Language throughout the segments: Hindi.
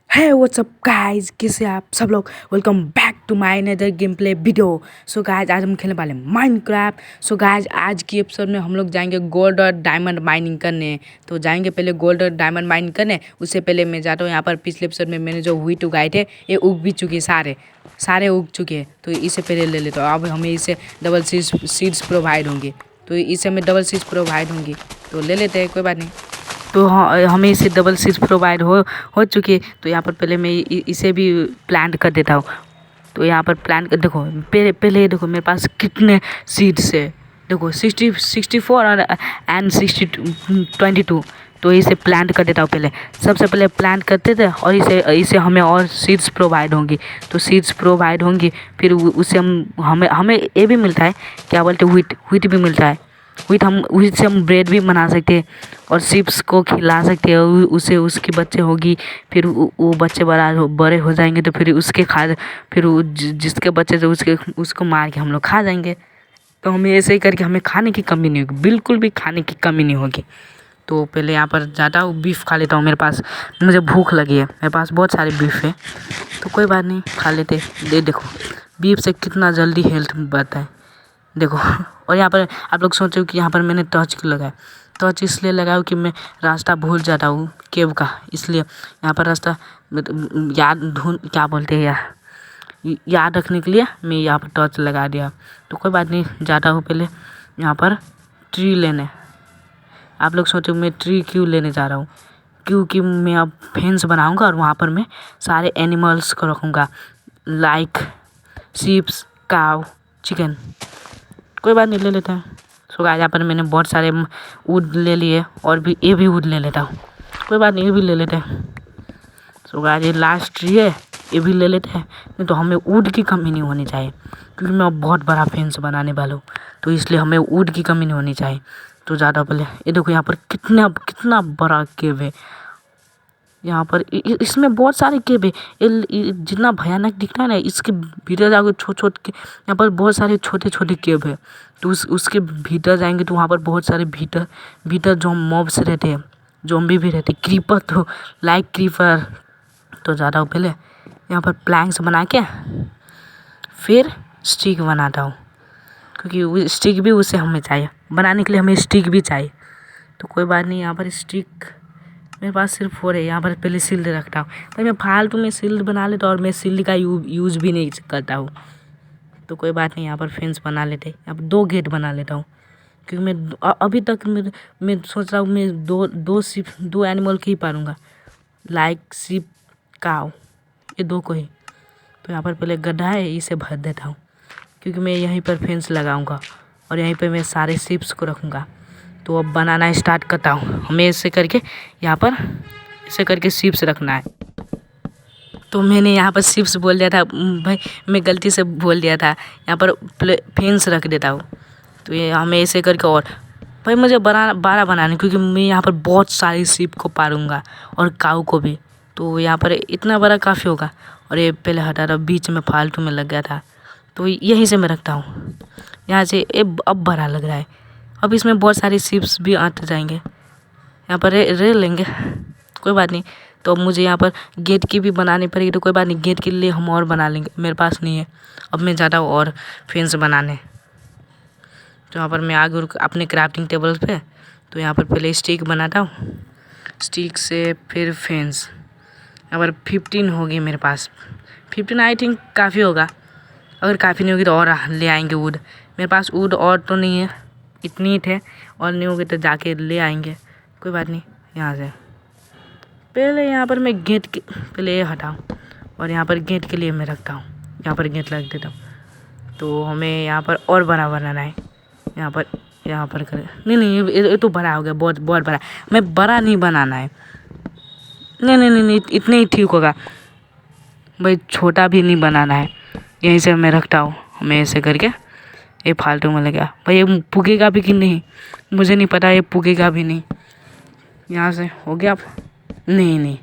है व्हाट्सअप गाइज, कैसे आप सब लोग। Welcome back to my another game play video. So guys, आज हम खेलने वाले माइनक्राफ्ट। सो गाइज, आज की एपिसोड में हम लोग जाएंगे गोल्ड और डायमंड माइनिंग करने। तो जाएंगे पहले गोल्ड और डायमंड माइनिंग करने। उससे पहले मैं जाता हूँ यहाँ पर। पिछले एपिसोड में मैंने जो व्हीट उगाए थे ये उग भी चुके, सारे उग चुके हैं। तो इसे पहले ले लेता हूँ। अब हमें इसे डबल सीड्स प्रोवाइड होंगी, तो इसे हमें डबल सीड्स प्रोवाइड होंगी, तो ले लेते हैं, कोई बात नहीं। तो हाँ, हमें इसे डबल सीड्स प्रोवाइड हो चुकी है। तो यहाँ पर पहले मैं इसे भी प्लांट कर देता हूँ। तो यहाँ पर प्लांट कर, देखो पहले देखो मेरे पास कितने सीड्स है। देखो 64 और एंड 22। तो इसे प्लांट कर देता हूँ पहले। सबसे पहले प्लांट करते थे और इसे हमें और सीड्स प्रोवाइड होंगी। तो सीड्स प्रोवाइड होंगी, फिर उससे हमें हमें ये भी मिलता है, क्या बोलते हैं, व्हीट भी मिलता है। व्हीट से हम ब्रेड भी बना सकते हैं और शिप्स को खिला सकते हैं। उसे उसकी बच्चे होगी, फिर वो बच्चे बड़े हो जाएंगे, तो फिर उसके फिर जिसके बच्चे थे उसको मार के हम लोग खा जाएंगे। तो हमें ऐसे ही करके हमें खाने की कमी नहीं होगी, बिल्कुल भी खाने की कमी नहीं होगी। तो पहले यहाँ पर जाता हूँ, बीफ खा लेता हूँ। मुझे भूख लगी है, मेरे पास बहुत सारे बीफ है। तो कोई बात नहीं, खा लेते। देखो बीफ से कितना जल्दी हेल्थ बढ़ता है, देखो। और यहाँ पर आप लोग सोच रहे हो कि यहाँ पर मैंने टॉर्च क्यों लगाया। टॉर्च इसलिए लगाया कि मैं रास्ता भूल जाता हूँ केव का, इसलिए यहाँ पर रास्ता क्या बोलते हैं याद रखने के लिए मैं यहाँ पर टॉर्च लगा दिया। तो कोई बात नहीं, जाता हूँ पहले यहाँ पर ट्री लेने। आप लोग सोचो मैं ट्री क्यों लेने जा रहा हूँ, क्योंकि मैं अब फेंस बनाऊँगा और वहाँ पर मैं सारे एनिमल्स को रखूँगा, लाइक शीप्स, काव, चिकन। कोई बात नहीं, ले लेता है। सो गाइस, यहाँ पर मैंने बहुत सारे वुड ले लिए और भी ये भी वुड ले लेता हूँ। कोई बात नहीं, ये भी ले लेते हैं। सो गाइस, ये लास्ट ट्री है, ये भी ले लेते हैं। नहीं तो हमें वुड की कमी नहीं होनी चाहिए, क्योंकि मैं अब बहुत बड़ा फेंस बनाने वाला हूँ, तो इसलिए हमें वुड की कमी नहीं होनी चाहिए। तो ज़्यादा पहले ये देखो, यहाँ पर कितना बड़ा केव है। यहाँ पर इसमें बहुत सारे केव है। जितना भयानक दिखता है ना, इसके भीतर जाकर छोटे के यहाँ पर बहुत सारे छोटे छोटे केव है। तो उसके भीतर जाएंगे तो वहाँ पर बहुत सारे भीतर जो मॉब्स रहते हैं, ज़ॉम्बी भी रहते हैं, क्रीपर, तो लाइक क्रीपर। तो ज़्यादा पहले यहाँ पर प्लैंक्स बना के फिर स्टिक बनाता हूँ, क्योंकि स्टिक भी उससे हमें चाहिए, बनाने के लिए हमें स्टिक भी चाहिए। तो कोई बात नहीं, यहाँ पर स्टिक मेरे पास सिर्फ 4 है। यहाँ पर पहले शील्ड रखता हूँ, भाई मैं फालतू में शील्ड बना लेता हूँ और मैं शील्ड का यूज़ भी नहीं करता हूँ। तो कोई बात नहीं, यहाँ पर फेंस बना लेते, यहाँ पर 2 गेट बना लेता हूँ, क्योंकि मैं अभी तक मैं सोच रहा हूँ मैं दो एनिमल के ही पालूँगा, लाइक शिप, काव, ये 2 को ही। तो यहाँ पर पहले गड्ढा है, इसे भर देता हूँ, क्योंकि मैं यहीं पर फेंस लगाऊँगा और यहीं पर मैं सारे शिप्स को रखूँगा। तो अब बनाना स्टार्ट करता हूँ। हमें ऐसे करके यहाँ पर ऐसे करके शिप्स रखना है। तो मैंने यहाँ पर शिप्स बोल दिया था भाई, मैं गलती से बोल दिया था। यहाँ पर फेंस रख देता हूँ। तो ये हमें ऐसे करके, और भाई मुझे बड़ा बनाना है, क्योंकि मैं यहाँ पर बहुत सारी शिप को पालूँगा और काऊ को भी। तो यहाँ पर इतना बड़ा काफ़ी होगा। और ये पहले हटा रहा, बीच में फालतू में लग गया था, तो यहीं से मैं रखता हूँ। यहाँ से ये अब बड़ा लग रहा है। अब इसमें बहुत सारी शिप्स भी आते जाएंगे, यहाँ पर रह लेंगे, कोई बात नहीं। तो अब मुझे यहाँ पर गेट की भी बनानी पड़ेगी, तो कोई बात नहीं, गेट के लिए हम और बना लेंगे, मेरे पास नहीं है। अब मैं ज़्यादा और फेंस बनाने। तो यहाँ पर मैं आगे अपने क्राफ्टिंग टेबल पे। तो यहाँ पर पहले स्टिक बनाता हूँ, स्टिक से फिर फेंस। यहाँ पर 15 होगी मेरे पास, 15 आई थिंक काफ़ी होगा। अगर काफ़ी नहीं होगी तो और ले आएंगे वुड। मेरे पास वुड और तो नहीं है, इतनी ही थे, और नहीं होगी तो जाके ले आएंगे, कोई बात नहीं। यहाँ से पहले यहाँ पर मैं गेट के पहले ये हटाऊँ, और यहाँ पर गेट के लिए मैं रखता हूँ, यहाँ पर गेट रख देता हूँ। तो हमें यहाँ पर और बड़ा बनाना है। यहाँ पर कर, नहीं ये तो बड़ा हो गया, बहुत बहुत बड़ा। मैं बड़ा नहीं बनाना है, नहीं, इतने ही ठीक होगा भाई, छोटा भी नहीं बनाना है। यहीं से मैं रखता हूँ, हमें ऐसे करके। ये फालतू में लगा भाई, ये पुगेगा भी कि नहीं मुझे नहीं पता, ये पुगेगा भी नहीं। यहाँ से हो गया। अब नहीं,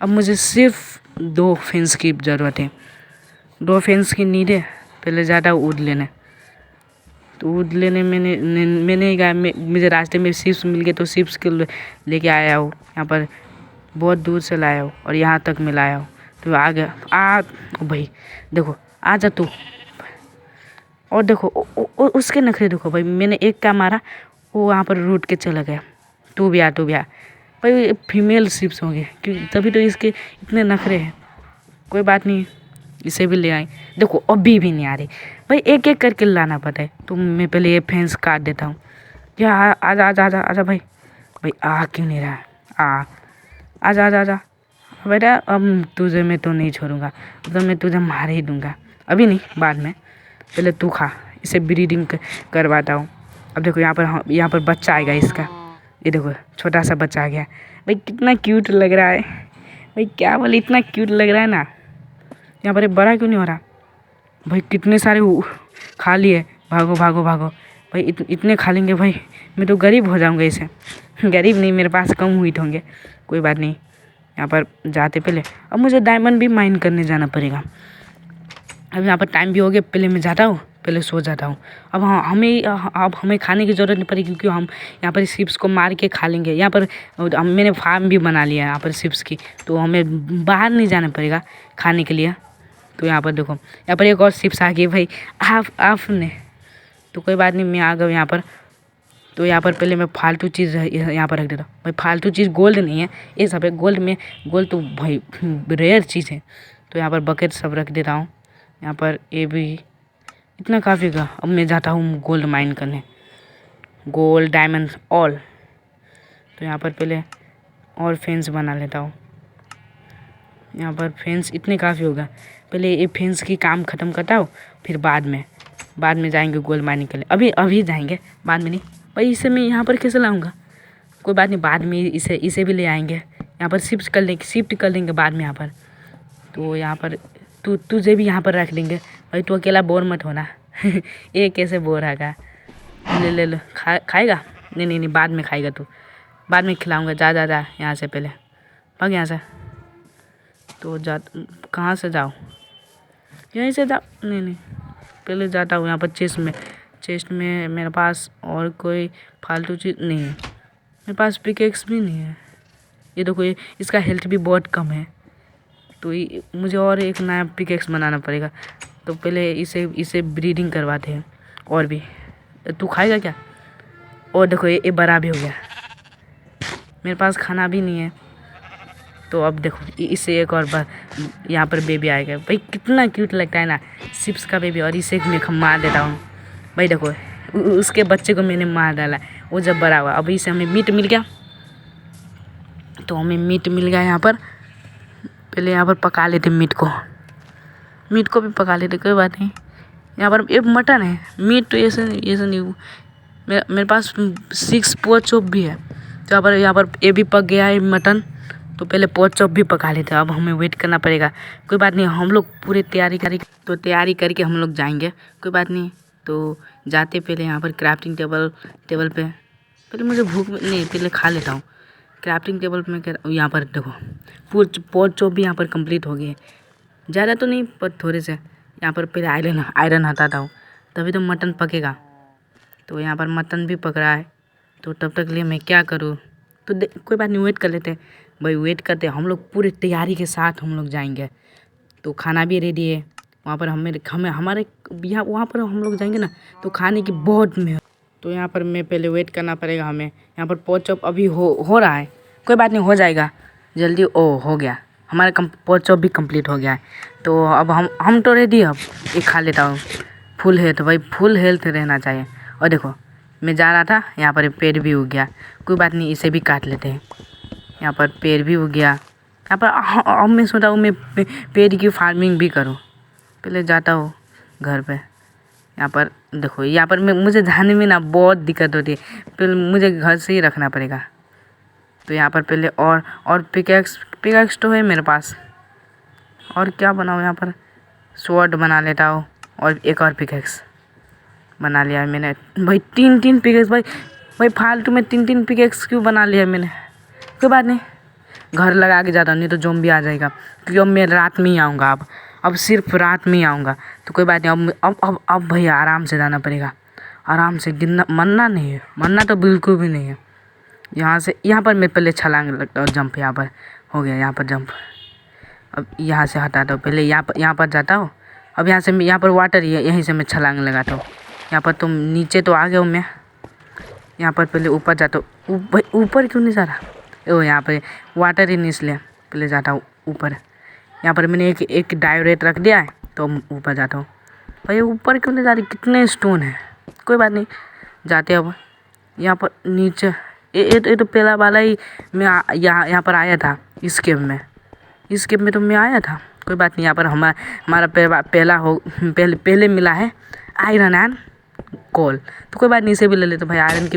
अब मुझे सिर्फ 2 फेंस की ज़रूरत है, 2 फेंस की नीड है। पहले ज़्यादा वुड लेने, तो वुड लेने मैंने कहा, मुझे रास्ते में शिप्स मिल गए, तो शिप्स के लेके आया हूँ यहाँ पर। बहुत दूर से लाया हूँ और यहाँ तक मैं लाया हूँ। तो आ गया आ भाई, देखो आ जा तू। और देखो उसके नखरे देखो भाई, मैंने एक का मारा, वो वहाँ पर रूट के चला गया। तू भी आ भाई, फीमेल शिप्स होंगे क्योंकि तभी तो इसके इतने नखरे हैं। कोई बात नहीं, इसे भी ले आए। देखो अभी भी नहीं आ रही भाई, एक एक करके लाना पड़ता है। तो मैं पहले ये फेंस काट देता हूँ। क्या आजा आजा आजा आजा भाई। भाई आ क्यों नहीं रहा? आजा आजा आजा बेटा। अब तुझे मैं तो नहीं छोड़ूंगा, तो मैं तुझे मार ही दूंगा। अभी नहीं, बाद में। पहले तू खा, इसे ब्रीडिंग करवाता हूँ। अब देखो यहाँ पर बच्चा आएगा इसका। ये देखो छोटा सा बच्चा आ गया भाई, कितना क्यूट लग रहा है भाई। क्या बोले, इतना क्यूट लग रहा है ना। यहाँ पर ये बड़ा क्यों नहीं हो रहा भाई? कितने सारे खा लिए। भागो भागो भागो भाई, इतने खा लेंगे भाई, मैं तो गरीब हो जाऊंगा इसे। गरीब नहीं, मेरे पास कम हुई होंगे। कोई बात नहीं, यहाँ पर जाते पहले। अब मुझे डायमंड भी माइन करने जाना पड़ेगा। अब यहाँ पर टाइम भी हो गया, पहले मैं जाता हूँ, पहले सो जाता हूँ। अब हमें खाने की ज़रूरत नहीं पड़ेगी क्योंकि हम यहाँ पर शिप्स को मार के खा लेंगे। यहाँ पर मैंने फार्म भी बना लिया है यहाँ पर शिप्स की, तो हमें बाहर नहीं जाना पड़ेगा खाने के लिए। तो यहाँ पर देखो, यहाँ पर एक और शिप्स आ गई भाई। आपने तो कोई बात नहीं, मैं आ गया यहाँ पर। तो यहाँ पर पहले मैं फालतू चीज़ यहाँ पर रख देता हूँ भाई। फालतू चीज़ गोल्ड नहीं है, ये सब है गोल्ड में। गोल्ड तो भाई रेयर चीज़ है। तो यहाँ पर बकेट सब रख देता हूँ। यहाँ पर ये भी इतना काफ़ी का। अब मैं जाता हूँ गोल्ड माइन करने, गोल्ड डायमंड ऑल। तो यहाँ पर पहले और फेंस बना लेता हूँ। यहाँ पर फेंस इतने काफ़ी होगा। पहले ये फेंस की काम ख़त्म करता हूँ, फिर बाद में जाएंगे गोल्ड माइनिंग के लिए। अभी जाएंगे, बाद में नहीं भाई। इसे मैं यहाँ पर कैसे लाऊंगा? कोई बात नहीं, बाद में इसे भी ले आएंगे। यहाँ पर शिफ्ट कर लेंगे बाद में यहाँ पर। तो यहाँ पर तुझे भी यहाँ पर रख लेंगे भाई। तू अकेला बोर मत होना। ये कैसे बोर होगा? ले खाएगा? नहीं, बाद में खाएगा तू, बाद में खिलाऊंगा। जा यहाँ से, पहले भाग यहाँ से। तो कहाँ से जाओ? यहीं से जाओ। नहीं, पहले जाता हूँ यहाँ पर चेस्ट में मेरे पास और कोई फालतू चीज़ नहीं है। मेरे पास पिकेक्स भी नहीं है। ये देखो, ये इसका हेल्थ भी बहुत कम है। तो मुझे और एक नया पिकेक्स बनाना पड़ेगा। तो पहले इसे ब्रीडिंग करवाते हैं। और भी तू खाएगा क्या? और देखो, ये बड़ा भी हो गया। मेरे पास खाना भी नहीं है। तो अब देखो, इससे एक और बार यहाँ पर बेबी आएगा भाई। कितना क्यूट लगता है ना शिप्स का बेबी। और इसे मैं मार देता हूँ भाई। देखो, उसके बच्चे को मैंने मार डाला, वो जब बड़ा हुआ। अब इसे हमें मीट मिल गया। तो हमें मीट मिल गया यहाँ पर। पहले यहाँ पर पका लेते मीट को भी पका लेते। कोई बात नहीं, यहाँ पर एक मटन है। मीट तो ऐसे नहीं। मेरे पास 6 पोर्क चॉप भी है। तो यहाँ पर ये भी पक गया है मटन। तो पहले पोर्क चॉप भी पका लेते हैं। अब हमें वेट करना पड़ेगा। कोई बात नहीं, हम लोग पूरे तैयारी करके हम लोग जाएंगे। कोई बात नहीं। तो जाते पहले यहाँ पर क्राफ्टिंग टेबल पे पहले मुझे भूख नहीं, पहले खा लेता हूँ। क्राफ्टिंग टेबल पे यहाँ पर देखो, पोर्क चॉप भी यहाँ पर कंप्लीट हो गई है। ज़्यादा तो नहीं, पर थोड़े से। यहाँ पर पहले आयरन हटाता हूँ, तभी तो मटन पकेगा। तो यहाँ पर मटन भी पक रहा है। तो तब तक लिए मैं क्या करूँ? तो कोई बात नहीं, वेट कर लेते भाई। वेट करते हम लोग पूरी तैयारी के साथ हम लोग जाएंगे। तो खाना भी रेडी है वहाँ पर। हमारे वहाँ पर हम लोग जाएंगे ना, तो खाने की बहुत में। तो यहाँ पर मैं पहले वेट करना पड़ेगा हमें। यहाँ पर पोर्क चॉप अभी हो रहा है। कोई बात नहीं, हो जाएगा जल्दी। हो गया, हमारा पोर्क चॉप भी कंप्लीट हो गया है। तो अब हम तो रेडी। अब ये खा लेता हूँ। फुल हेल्थ भाई, फुल हेल्थ रहना चाहिए। और देखो, मैं जा रहा था, यहाँ पर पेड़ भी उग गया। कोई बात नहीं, इसे भी काट लेते हैं। यहाँ पर पेड़ भी उग गया। यहाँ पर अब मैं सोचा हूँ मैं पेड़ की फार्मिंग भी करूँ। पहले जाता हूँ घर पे। यहाँ पर देखो, यहाँ पर मुझे जाने में ना बहुत दिक्कत होती है। पहले मुझे घर से ही रखना पड़ेगा। तो यहाँ पर पहले और पिकेक्स तो है मेरे पास। और क्या बनाऊँ? यहाँ पर स्वॉर्ड बना लेता हूँ और एक और पिकेक्स बना लिया है मैंने भाई। 3 पिकेक्स भाई फालतू में 3 पिकेक्स क्यों बना लिया मैंने? कोई बात नहीं, घर लगा के जाता हूँ, नहीं तो ज़ॉम्बी आ जाएगा। क्योंकि अब मैं रात में ही आऊँगा। अब सिर्फ रात में ही आऊँगा। तो कोई बात नहीं, अब भैया आराम से जाना पड़ेगा। आराम से गिरना, मरना तो बिल्कुल भी नहीं है। यहाँ पर मैं पहले छलांग लगता हूँ, जंप यहाँ पर हो गया यहाँ पर जंप। अब यहाँ से हटाता हूँ, पहले यहाँ पर जाता हूँ। अब यहाँ से यहाँ पर वाटर ही है, यहीं से मैं छलांग लगाता हूँ। यहाँ पर तुम नीचे तो आ गए हो, मैं यहाँ पर पहले ऊपर जाता हूँ। भाई ऊपर क्यों नहीं जा रहा? ओ यहाँ पे वाटर ही नहीं, इसलिए पहले जाता हूँ ऊपर। यहाँ पर मैंने एक डायरेक्ट रख दिया है, तो ऊपर जाता हूँ। भाई ऊपर क्यों नहीं जा रही? कितने स्टोन है? कोई बात नहीं, जाते अब। यहाँ पर नीचे ये तो पहला वाला ही मैं यहाँ पर आया था, इस गेम में तो मैं आया था। कोई बात नहीं, यहाँ पर हमारा पहले मिला है आयरन एंड कोल। तो कोई बात नहीं, इसे भी ले लेते भाई। आयरन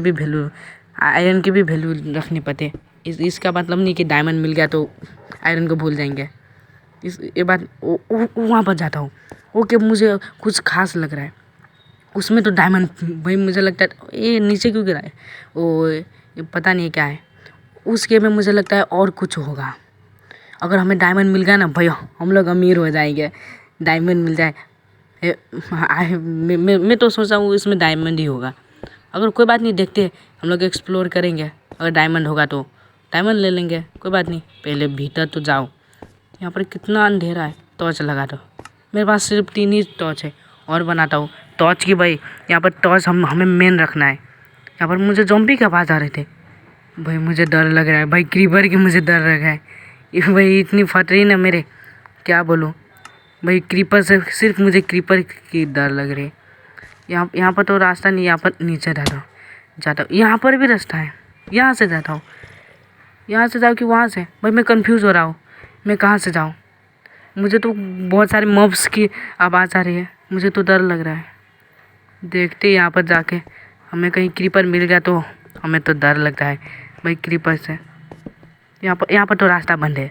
की भी वैल्यू रखनी पड़ती है। इसका मतलब नहीं कि डायमंड मिल गया तो आयरन को भूल जाएंगे। ये बात वहाँ पर जाता हूँ। ओके, मुझे कुछ खास लग रहा है उसमें तो डायमंड। भाई मुझे लगता है ये नीचे क्यों गिरा है? ओ ये पता नहीं क्या है। उस गेम में मुझे लगता है और कुछ होगा। अगर हमें डायमंड मिल गया ना भैया, हम लोग अमीर हो जाएंगे। डायमंड मिल जाए। मैं तो सोच रहा हूँ इसमें डायमंड ही होगा। अगर कोई बात नहीं, देखते हैं, हम लोग एक्सप्लोर करेंगे। अगर डायमंड होगा तो डायमंड ले लेंगे, कोई बात नहीं। पहले भीतर तो जाओ। यहाँ पर कितना अंधेरा है। टॉर्च लगा दो। मेरे पास सिर्फ 3 ही टॉर्च है, और बनाता हूँ टॉर्च की। भाई यहाँ पर टॉर्च हमें मेन रखना है। यहाँ पर मुझे ज़ॉम्बी के आवाज़ आ रहे थे। भाई मुझे डर लग रहा है भाई, क्रीपर की मुझे डर लग रहा है। भाई इतनी फट रही ना मेरे, क्या बोलूँ भाई। क्रीपर से सिर्फ मुझे क्रीपर की डर लग रही है। यहाँ पर तो रास्ता नहीं, यहाँ पर नीचे जाता हूँ। यहाँ पर भी रास्ता है, यहाँ से जाता हूँ। यहाँ से जाओ कि वहाँ से? भाई मैं कंफ्यूज हो रहा हूँ, मैं कहाँ से जाऊँ? मुझे तो बहुत सारे मॉब्स की आवाज़ आ रही है, मुझे तो डर लग रहा है। देखते यहाँ पर जाके हमें कहीं क्रीपर मिल गया तो हमें तो डर लगता है भाई क्रीपर से। यहाँ पर तो रास्ता बंद है,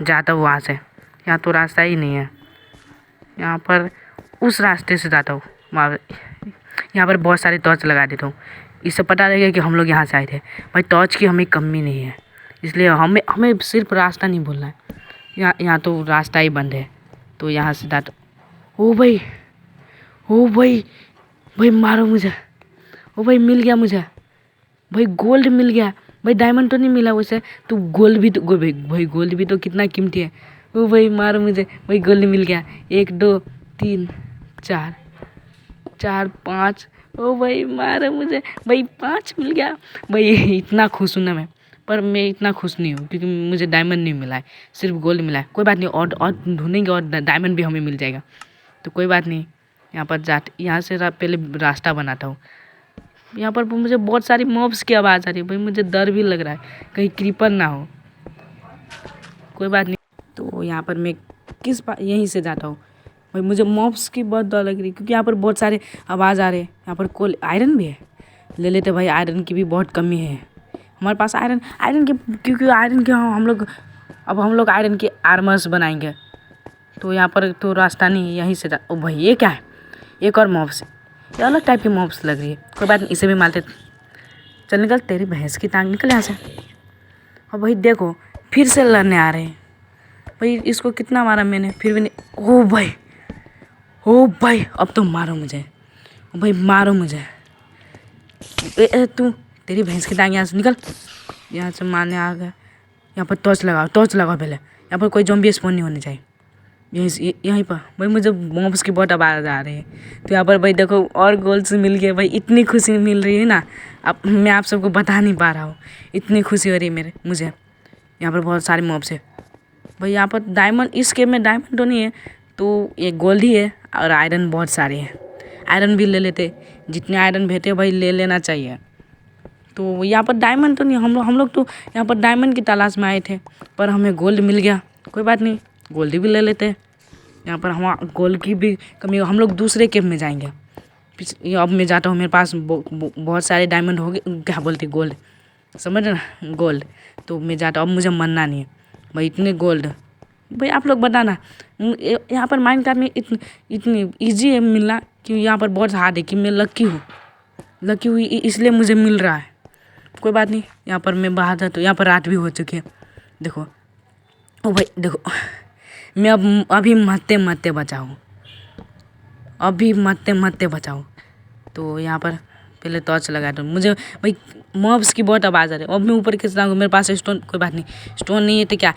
जाता हूँ वहाँ से। यहाँ तो रास्ता ही नहीं है। यहाँ पर उस रास्ते से जाता हूँ वहाँ। यहाँ पर बहुत सारे टॉर्च लगा देता हूँ, इससे पता लगेगा कि हम लोग यहाँ से आए थे। भाई टॉर्च की हमें कमी नहीं है, इसलिए हमें सिर्फ रास्ता नहीं भूलना है। यहाँ तो रास्ता ही बंद है, तो यहाँ से जाता। ओ भाई भाई मारो मुझे। ओ भाई मिल गया मुझे। भाई गोल्ड मिल गया। भाई डायमंड तो नहीं मिला वैसे, तो गोल्ड भी तो भाई गोल्ड भी तो कितना कीमती है। ओ भाई मारो मुझे। भाई गोल्ड मिल गया। 1 2 3 4 4 5। ओ भाई मारो मुझे। भाई 5 मिल गया। भाई इतना खुश हूँ ना मैं, पर मैं इतना खुश नहीं हूँ क्योंकि मुझे डायमंड नहीं मिला है, सिर्फ गोल्ड मिला है। कोई बात नहीं, और ढूंढेंगे और डायमंड भी हमें मिल जाएगा, तो कोई बात नहीं। यहाँ से पहले रास्ता बनाता हूँ। यहाँ पर मुझे बहुत सारी मॉब्स की आवाज़ आ रही है। भाई मुझे डर भी लग रहा है कहीं क्रीपर ना हो। कोई बात नहीं, तो यहाँ पर मैं यहीं से जाता हूँ। भाई मुझे मॉब्स की बहुत डर लग रही है क्योंकि यहाँ पर बहुत सारे आवाज़ आ रहे हैं। यहाँ पर कोल आयरन भी है, ले लेते भाई। आयरन की भी बहुत कमी है हमारे पास। आयरन के क्योंकि आयरन के हम लोग आयरन के आर्मर्स बनाएंगे। तो यहाँ पर तो रास्ता नहीं है, यहीं से ओ भाई ये क्या है? एक और मॉब्स, ये अलग टाइप की मॉब्स लग रही है। कोई बात नहीं, इसे भी मारते। चल निकल, तेरी भैंस की टांग, निकल यहाँ से। और भाई देखो फिर से लड़ने आ रहे हैं। भाई इसको कितना मारा मैंने, फिर भी नहीं। ओ भाई अब तो मारो मुझे। भाई मारो मुझे। तू, तेरी भैंस की टांग, यहाँ से निकल। यहाँ से मारने आ गया। यहाँ पर टॉर्च लगाओ पहले। यहाँ पर कोई ज़ॉम्बी स्पॉन नहीं होने चाहिए। यहीं पर भाई मुझे मॉब्स की बहुत आवाज़ आ रही है। तो यहाँ पर भाई देखो और गोल्स मिल गए। भाई इतनी खुशी मिल रही है ना, अब मैं आप सबको बता नहीं पा रहा हूँ, इतनी खुशी हो रही है मुझे। यहाँ पर बहुत सारे मॉब्स है भाई। यहाँ पर डायमंड, इस गेम में डायमंड तो नहीं है, तो ये गोल्ड ही है। और आयरन बहुत सारे हैं, आयरन भी ले लेते। जितने आयरन भेजते भाई ले लेना चाहिए। तो यहाँ पर डायमंड तो नहीं, हम लोग तो यहाँ पर डायमंड की तलाश में आए थे, पर हमें गोल्ड मिल गया। कोई बात नहीं, गोल्ड भी ले लेते हैं। यहाँ पर हम गोल्ड की भी कमी, हम लोग दूसरे केव में जाएंगे। अब मैं जाता हूँ, मेरे पास बहुत सारे डायमंड हो गए, क्या बोलते गोल्ड, समझ ना, गोल्ड। तो मैं जाता हूँ, अब मुझे मरना नहीं है भाई। इतने गोल्ड भाई आप लोग बताना, यहाँ पर माइनक्राफ्ट में इतनी ईजी है मिलना कि यहाँ पर बहुत हार्ड है कि मैं लकी हूँ इसलिए मुझे मिल रहा है। कोई बात नहीं, यहाँ पर मैं बाहर था तो यहाँ पर रात भी हो चुकी है। देखो ओ भाई देखो, मैं अभी मरते बचाऊँ। तो यहाँ पर पहले टॉर्च लगा दो। मुझे भाई मॉब्स की बहुत आवाज़ आ रही है। अब मैं ऊपर कैसे जाऊँगा? मेरे पास स्टोन, कोई बात नहीं, स्टोन नहीं है तो क्या,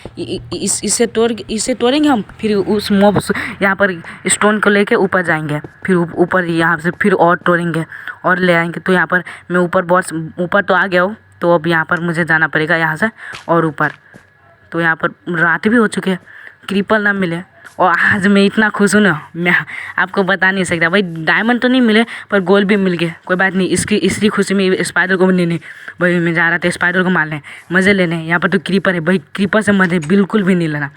इसे तोड़ेंगे हम, फिर उस मॉब्स यहाँ पर स्टोन को लेके ऊपर जाएंगे, फिर ऊपर यहाँ से फिर और तोड़ेंगे और ले आएंगे। तो यहाँ पर मैं ऊपर बहुत ऊपर तो आ गया हूँ, तो अब यहाँ पर मुझे जाना पड़ेगा यहाँ से और ऊपर। तो यहाँ पर रात भी हो चुकी है, क्रीपर ना मिले, और आज मैं इतना खुश हूँ ना, मैं आपको बता नहीं सकता भाई। डायमंड तो नहीं मिले पर गोल्ड भी मिल गए, कोई बात नहीं। इसी खुशी में स्पाइडर को नहीं भाई, मैं जा रहा था स्पाइडर को मारने, मज़े लेने। यहाँ पर तो क्रीपर है भाई, क्रीपर से मज़े बिल्कुल भी नहीं लेना।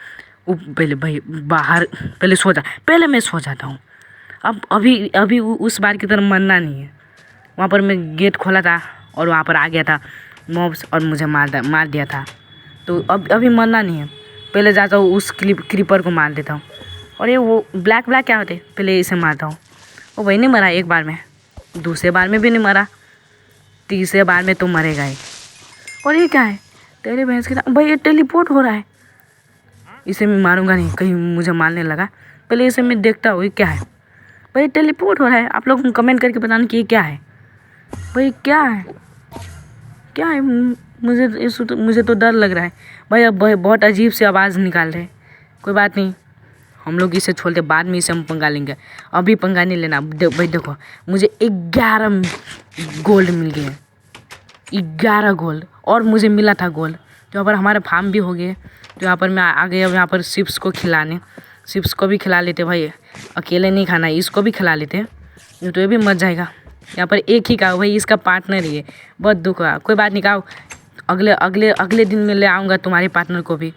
पहले भाई बाहर पहले मैं सो जाता हूँ। अब अभी उस बार की तरह मरना नहीं है। वहाँ पर मैं गेट खोला था और वहाँ पर आ गया था मॉब्स और मुझे मार दिया था। तो अब अभी मरना नहीं है, पहले जाता हूँ उस क्रीपर को मार देता हूँ। और ये वो ब्लैक क्या होते, पहले इसे मारता हूँ। वो वही नहीं मरा एक बार में, दूसरे बार में भी नहीं मरा, तीसरे बार में तो मरेगा ही। और ये क्या है? तेरे भैंस की भाई, ये टेलीपोर्ट हो रहा है। इसे मैं मारूंगा नहीं, कहीं मुझे मारने लगा। पहले इसे मैं देखता हूँ ये क्या है। भाई टेलीपोर्ट हो रहा है। आप लोग कमेंट करके बताना कि ये क्या है भाई, क्या है? मुझे तो डर लग रहा है भाई। अब बहुत अजीब सी आवाज़ निकाल रहे हैं। कोई बात नहीं, हम लोग इसे छोड़ते, बाद में इसे हम पंगा लेंगे, अभी पंगा नहीं लेना। भाई देखो, मुझे 11 गोल्ड मिल गए, 11 गोल्ड, और मुझे मिला था गोल्ड। तो यहाँ पर हमारे फार्म भी हो गए। तो यहाँ पर मैं आ गया यहाँ पर शिप्स को खिलाने। शिप्स को भी खिला लेते भाई, अकेले नहीं खाना, इसको भी खिला लेते, तो ये भी मर जाएगा। यहाँ पर एक ही काऊ भाई, इसका पार्टनर ही है, बहुत दुख हुआ। कोई बात नहीं काऊ, अगले दिन में ले आऊँगा तुम्हारे पार्टनर को भी,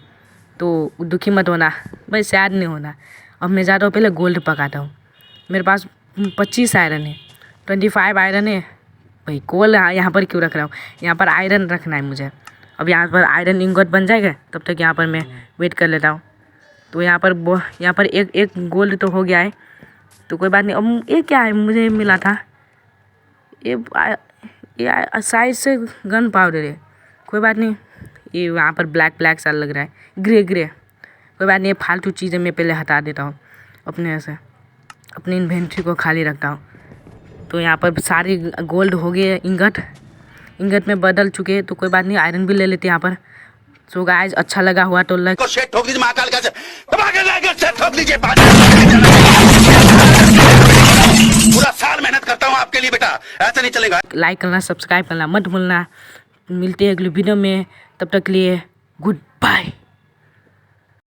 तो दुखी मत होना भाई, सैड नहीं होना। अब मैं जाता हूँ, पहले गोल्ड पकाता हूँ। मेरे पास 25 आयरन है, 25 आयरन है भाई। कोल यहाँ पर क्यों रख रहा हूँ? यहाँ पर आयरन रखना है मुझे। अब यहाँ पर आयरन इंगोट बन जाएगा, तब तक यहाँ पर मैं वेट कर लेता हूँ। तो यहाँ पर एक गोल्ड तो हो गया है, तो कोई बात नहीं। अब ये क्या है? मुझे मिला था ये साइड से गन पाउडर है, कोई बात नहीं। ये वहाँ पर ब्लैक सा लग रहा है, ग्रे, कोई बात नहीं। ये फालतू चीज़ें मैं पहले हटा देता हूँ अपने से, अपनी इन्वेंट्री को खाली रखता हूँ। तो यहाँ पर सारे गोल्ड हो गए, इंगट में बदल चुके हैं, तो कोई बात नहीं, आयरन भी ले लेते हैं यहाँ पर। सो गाइस, अच्छा लगा हुआ तो लाइक ठोक दीजिए, महाकाल का ठोक दीजिए। पूरा साल मेहनत करता हूँ आपके लिए बेटा, ऐसा नहीं चलेगा। लाइक करना, सब्सक्राइब करना मत भूलना। मिलते हैं अगले वीडियो में, तब तक के लिए गुड बाय।